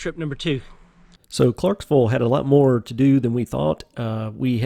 trip number 2. So Clarksville had a lot more to do than we thought. We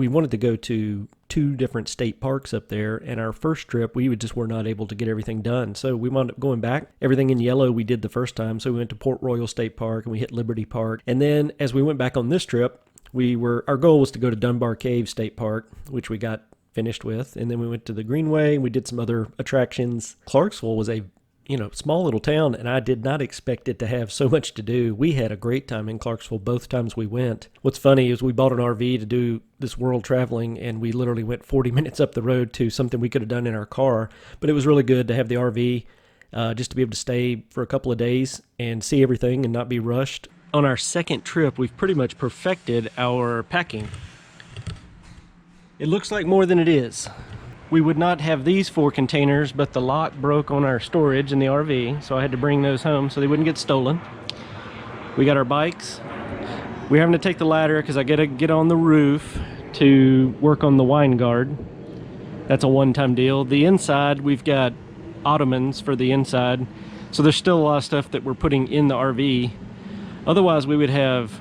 wanted to go to 2 different state parks up there, and our first trip we just were not able to get everything done. So we wound up going back. Everything in yellow we did the first time. So we went to Port Royal State Park and we hit Liberty Park. And then as we went back on this trip, our goal was to go to Dunbar Cave State Park, which we got finished with. And then we went to the Greenway and we did some other attractions. Clarksville was a small little town, and I did not expect it to have so much to do. We had a great time in Clarksville both times we went. What's funny is we bought an RV to do this world traveling, and we literally went 40 minutes up the road to something we could have done in our car. But it was really good to have the RV just to be able to stay for a couple of days and see everything and not be rushed. On our second trip, we've pretty much perfected our packing. It looks like more than it is. We would not have these 4 containers, but the lock broke on our storage in the RV, so I had to bring those home so they wouldn't get stolen. We got our bikes. We're having to take the ladder because I gotta get on the roof to work on the wine guard. That's a one-time deal. The inside, we've got ottomans for the inside, so there's still a lot of stuff that we're putting in the RV. Otherwise, we would have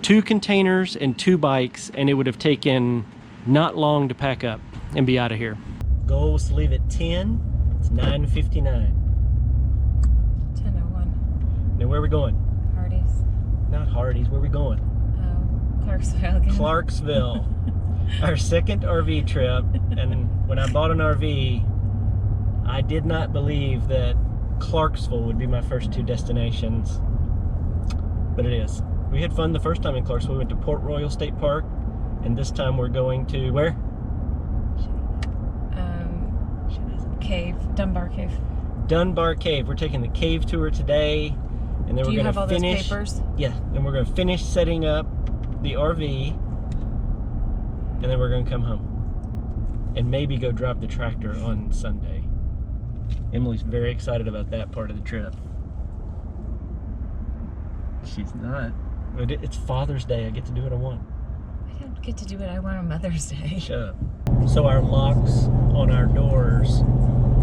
2 containers and 2 bikes, and it would have taken not long to pack up and be out of here. Goal was to leave at 10. It's 9:59. 10:01. Now where are we going? Hardee's. Not Hardee's. Where are we going? Clarksville again. Clarksville. Our second RV trip. And when I bought an RV, I did not believe that Clarksville would be my first 2 destinations. But it is. We had fun the first time in Clarksville. We went to Port Royal State Park. And this time we're going to where? Cave, Dunbar Cave. Dunbar Cave. We're taking the cave tour today, and then we're going to finish. Do you have all those papers? Yeah, then we're going to finish setting up the RV, and then we're going to come home and maybe go drive the tractor on Sunday. Emily's very excited about that part of the trip. She's not. It's Father's Day. I get to do what I want. I don't get to do what I want on Mother's Day. Shut up. So our locks on our doors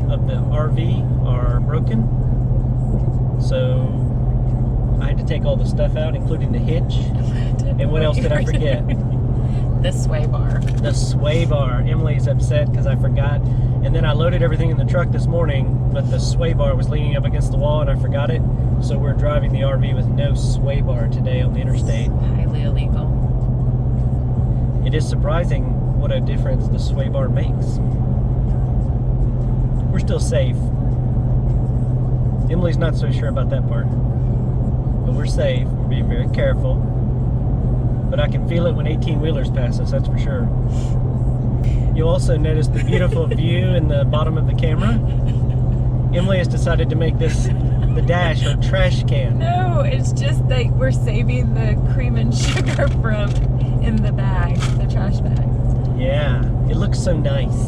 of the RV are broken. So I had to take all the stuff out, including the hitch. And what else did I forget? The sway bar. The sway bar. Emily's upset because I forgot. And then I loaded everything in the truck this morning, but the sway bar was leaning up against the wall and I forgot it. So we're driving the RV with no sway bar today on the interstate. Highly illegal. It is surprising what a difference the sway bar makes. We're still safe. Emily's not so sure about that part. But we're safe. We're being very careful. But I can feel it when 18-wheelers pass us, that's for sure. You'll also notice the beautiful view in the bottom of the camera. Emily has decided to make this the dash her trash can. No, it's just like we're saving the cream and sugar from in the bag, the trash bag. Yeah, it looks so nice.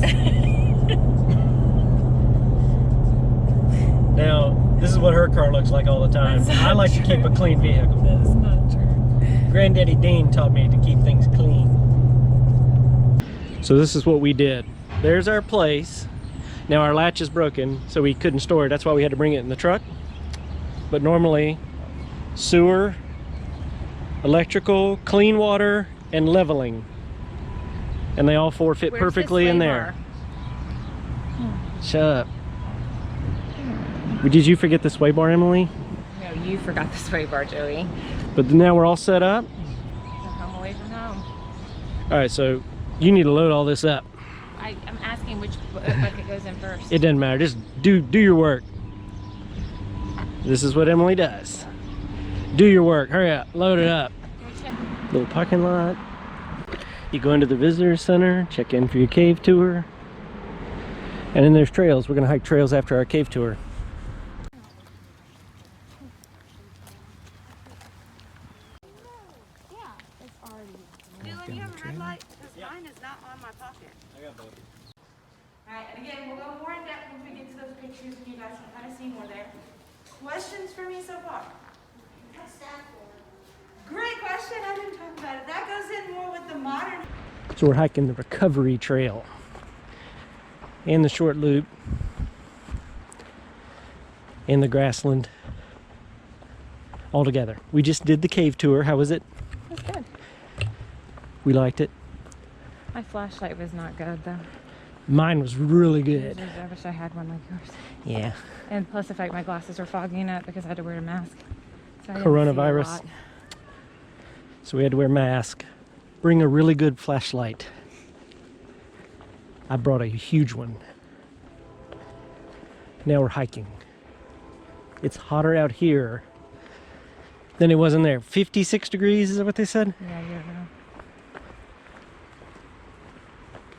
Now, this is what her car looks like all the time. I like to keep a clean vehicle. That's not true. Granddaddy Dean taught me to keep things clean. So this is what we did. There's our place. Now our latch is broken, so we couldn't store it. That's why we had to bring it in the truck. But normally, sewer, electrical, clean water, and leveling. And they all 4 fit perfectly in there. Shut up. Did you forget the sway bar, Emily? No, you forgot the sway bar, Joey. But now we're all set up. We're home away from home. All right, so you need to load all this up. I'm asking which bucket goes in first. It doesn't matter. Just do your work. This is what Emily does. Do your work. Hurry up. Load it up. Little parking lot. You go into the visitor center, check in for your cave tour. And then there's trails. We're going to hike trails after our cave tour. Dylan, you have a red light? Because mine is not on my pocket. I got both. Alright, and again, we'll go more in depth once we get to those pictures and you guys can kind of see more there. Questions for me so far? What's that for? Great question, I didn't talk about it. That goes in more with the modern. So we're hiking the recovery trail and the short loop and the grassland. all together. We just did the cave tour. How was it? It was good. We liked it. My flashlight was not good though. Mine was really good. I wish I had one like yours. Yeah. And plus the fact my glasses are fogging up because I had to wear a mask. So I didn't Coronavirus. see a lot. So we had to wear masks. Bring a really good flashlight. I brought a huge one. Now we're hiking. It's hotter out here than it was in there. 56 degrees, is that what they said? Yeah, you don't know.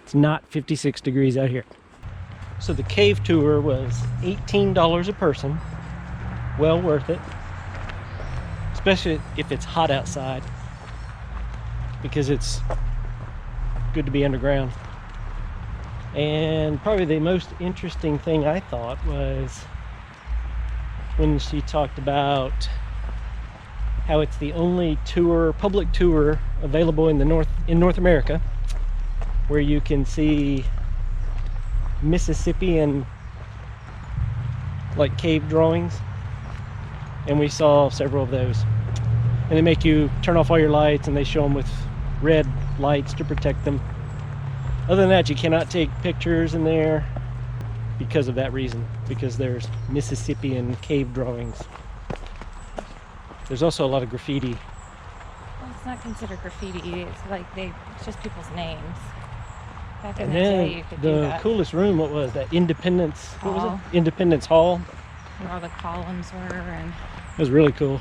It's not 56 degrees out here. So the cave tour was $18 a person. Well worth it. Especially if it's hot outside, because it's good to be underground. And probably the most interesting thing I thought was when she talked about how it's the only tour, public tour available in North America, where you can see Mississippian like cave drawings, and we saw several of those. And they make you turn off all your lights, and they show them with red lights to protect them. Other than that, you cannot take pictures in there because of that reason, because there's Mississippian cave drawings. There's also a lot of graffiti. Well, it's not considered graffiti. It's like it's just people's names. Back in And the day, then you could do the that. coolest room, what was that? Independence, what was Hall. it? Independence Hall. Where all the columns were, and It was really cool.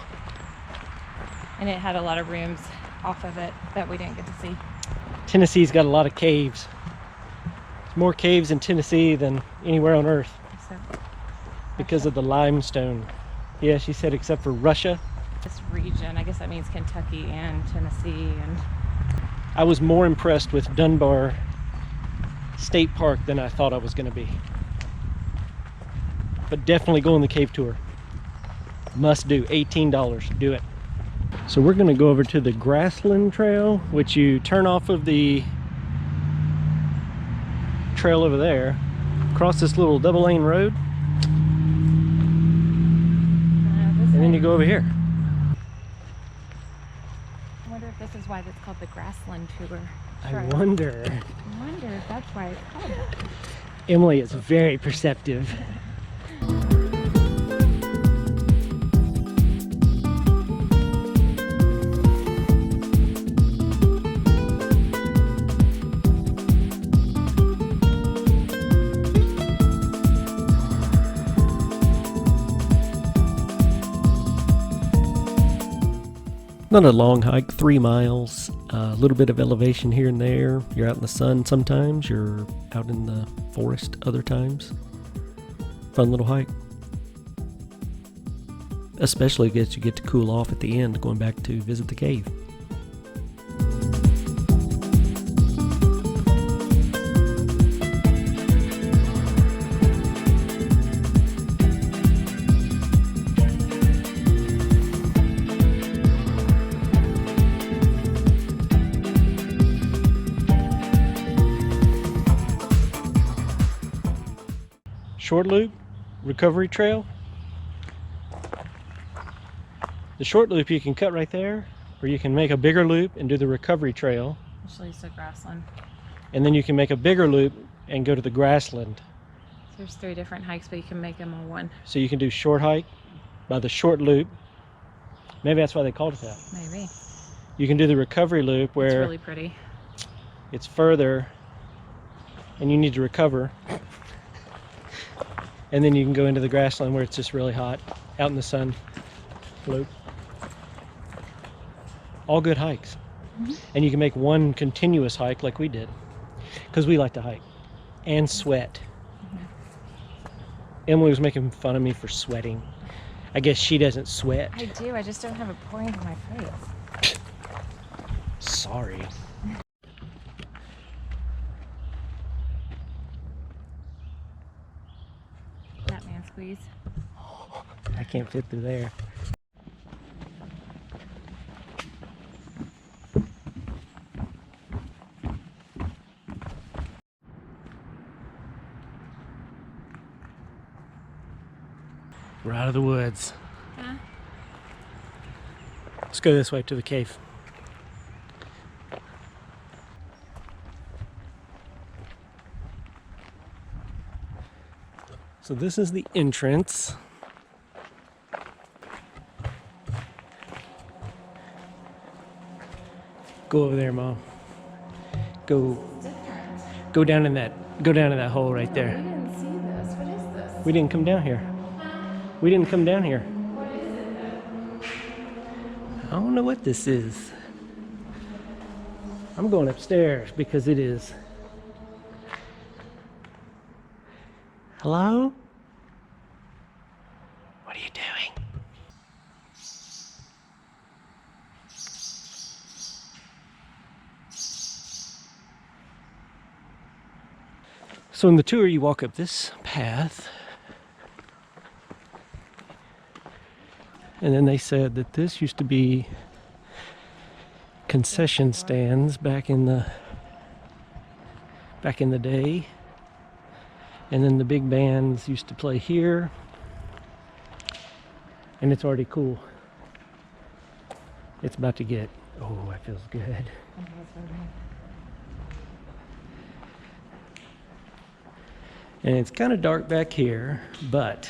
it had a lot of rooms off of it that we didn't get to see. Tennessee's got a lot of caves. There's more caves in Tennessee than anywhere on earth So because of the limestone. Yeah, she said except for Russia. this region, I guess that means Kentucky and Tennessee, and I was more impressed with Dunbar State Park than I thought I was going to be. But definitely go on the cave tour. Must do. $18. Do it. So we're going to go over to the Grassland Trail, which you turn off of the trail over there, cross this little double lane road, and then you go over here. I wonder if this is why it's called the Grassland Tour. I wonder. I wonder if that's why it's called that. Emily is very perceptive. Not a long hike, 3 miles, a little bit of elevation here and there. You're out in the sun sometimes, you're out in the forest other times. Fun little hike. Especially gets you get to cool off at the end going back to visit the cave. Short loop, recovery trail. The short loop you can cut right there, or you can make a bigger loop and do the recovery trail. Actually, it's a Grassland. And then you can make a bigger loop and go to the Grassland. So there's 3 different hikes, but you can make them all one. So you can do short hike by the short loop. Maybe that's why they called it that. Maybe. You can do the recovery loop It's where really pretty. it's further and you need to recover. And then you can go into the Grassland where it's just really hot, out in the sun, loop. All good hikes. Mm-hmm. And you can make one continuous hike like we did, because we like to hike and sweat. Mm-hmm. Emily was making fun of me for sweating. I guess she doesn't sweat. I do, I just don't have a point on my face. Sorry. Batman squeeze. I can't fit through there. We're out of the woods. Huh? Let's go this way to the cave. So this is the entrance. Go over there, Mom. Go down in that hole right there. We didn't see this. What is this? We didn't come down here. We didn't come down here. What is it then? I don't know what this is. I'm going upstairs because it is. Hello? What are you doing? So in the tour, you walk up this path. And then they said that this used to be concession stands back in the day. And then the big bands used to play here. And it's already cool. It's about to get, oh, that feels good. And it's kind of dark back here, but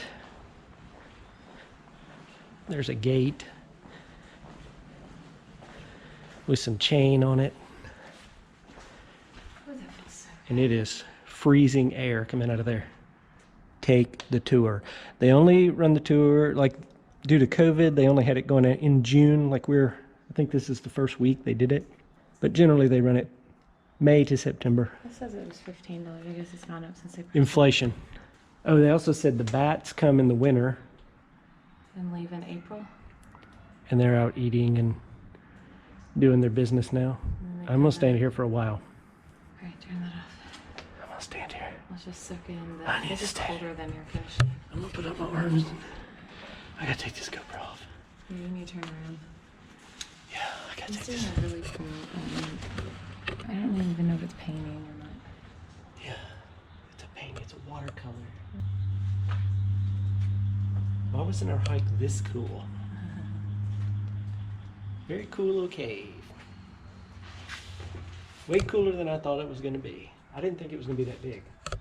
there's a gate with some chain on it. And it is freezing air coming out of there. Take the tour. They only run the tour, like due to COVID, they only had it going in June. Like I think this is the first week they did it. But generally they run it May to September. It says it was $15. I guess it's gone up since they Inflation. Oh, they also said the bats come in the winter. And leave in April. And they're out eating and doing their business now. I'm gonna stand here for a while. Alright, turn that off. I'm gonna stand here. Let's just soak in the. I need This to is stay. colder than your fish. I'm gonna put up my arms. I gotta take this GoPro off. You need to turn around. Yeah, I gotta I'm take seeing this. a really cool. I don't even know if it's painting or not. Yeah, it's a paint. It's a watercolor. Why wasn't our hike this cool? Very cool little cave. Way cooler than I thought it was going to be. I didn't think it was going to be that big. It's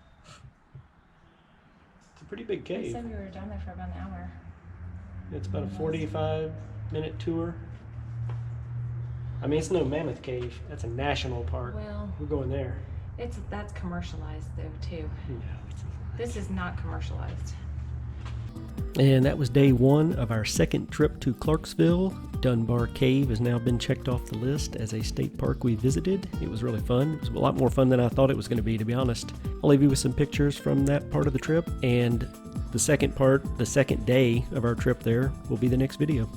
a pretty big They cave. said we were down there for about an hour. It's about a 45-minute tour. I mean, it's no Mammoth Cave. That's a national park. Well, We're going there. that's commercialized though too. No, it's not. This is not commercialized. And that was day one of our second trip to Clarksville. Dunbar Cave has now been checked off the list as a state park we visited. It was really fun. It was a lot more fun than I thought it was going to be, to be honest. I'll leave you with some pictures from that part of the trip, and the second part, the second day of our trip there, will be the next video.